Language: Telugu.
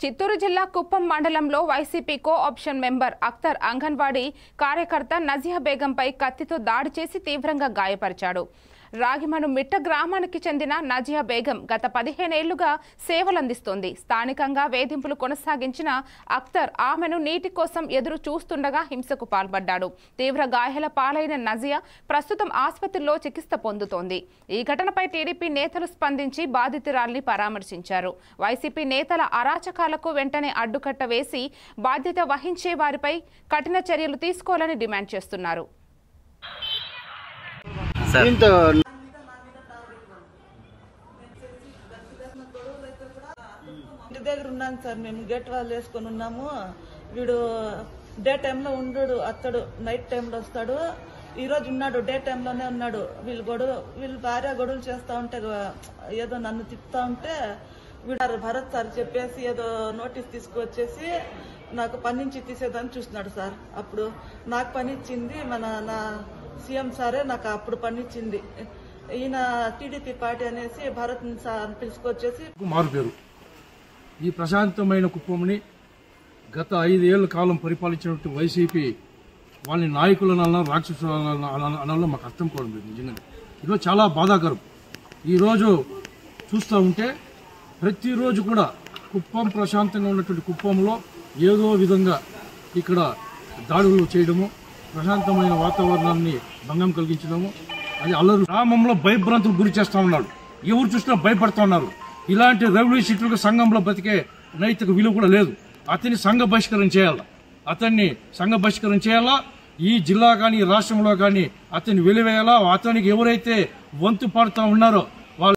చిత్తూరు జిల్లా కుప్పం మండలంలో YCP co-option member Akhtar anganwadi కార్యకర్త నజియా బేగంపై కత్తితో దాడి చేసి తీవ్రంగా గాయపరిచాడు. రాగిమను మిట్ట గ్రామానికి చెందిన నజియా బేగం గత 15 ఏళ్లుగా సేవలందిస్తోంది. స్థానికంగా వేధింపులు కొనసాగించిన అఖ్తర్ ఆమెను నీటి కోసం ఎదురు చూస్తుండగా హింసకు పాల్పడ్డాడు. తీవ్ర గాయాల పాలైన నజియా ప్రస్తుతం ఆసుపత్రిలో చికిత్స పొందుతోంది. ఈ ఘటనపై టీడీపీ నేతలు స్పందించి బాధితురాల్ని పరామర్శించారు. వైసీపీ నేతల అరాచకాలకు వెంటనే అడ్డుకట్ట వేసి బాధ్యత వహించే వారిపై కఠిన చర్యలు తీసుకోవాలని డిమాండ్ చేస్తున్నారు. ఇంటి దగ్గర ఉన్నాను సార్, మేము గేట్ వాళ్ళు వేసుకొని ఉన్నాము. వీడు డే టైంలో ఉండడు, అతడు నైట్ టైంలో వస్తాడు. ఈ రోజు ఉన్నాడు, డే టైంలోనే ఉన్నాడు. వీళ్ళు భార్య గొడవలు చేస్తా ఉంటే ఏదో నన్ను తిప్పుతా ఉంటే వీడు భరత్ సార్ చెప్పేసి ఏదో నోటీస్ తీసుకువచ్చేసి నాకు పని నుంచి తీసేదని చూస్తున్నాడు సార్. అప్పుడు నాకు పని ఇచ్చింది నా సీఎం సారే నాకు అప్పుడు పనిచ్చింది. ఈయన టీడీపీ పార్టీ అనేసి భరత్ సార్ పిలుచుకొచ్చేసి మారు పేరు. ఈ ప్రశాంతమైన కుప్పంని గత 5 ఏళ్ల కాలం పరిపాలించినట్టు వైసీపీ వాళ్ళని నాయకులనన్నా రాక్షసులనన్నా మాకు అర్థం కావడం లేదు. నిజంగా ఈరోజు చాలా బాధాకరం. ఈరోజు చూస్తూ ఉంటే ప్రతిరోజు కూడా కుప్పం ప్రశాంతంగా ఉన్నటువంటి కుప్పంలో ఏదో విధంగా ఇక్కడ దాడులు చేయడము, ప్రశాంతమైన వాతావరణాన్ని భంగం కలిగించడము, అది అల్లరు గ్రామంలో భయభ్రాంతులు గురి చేస్తా ఉన్నాడు. ఎవరు చూసినా భయపడతా ఉన్నారు. ఇలాంటి రెవల్యూషనరీ సంఘంలో బతికే నైతిక విలువ కూడా లేదు. అతన్ని సంఘ బహిష్కరణ చేయాలా. ఈ జిల్లా కానీ రాష్ట్రంలో కానీ అతన్ని వెలివేయాలా. అతనికి ఎవరైతే వంతు పడుతూ ఉన్నారో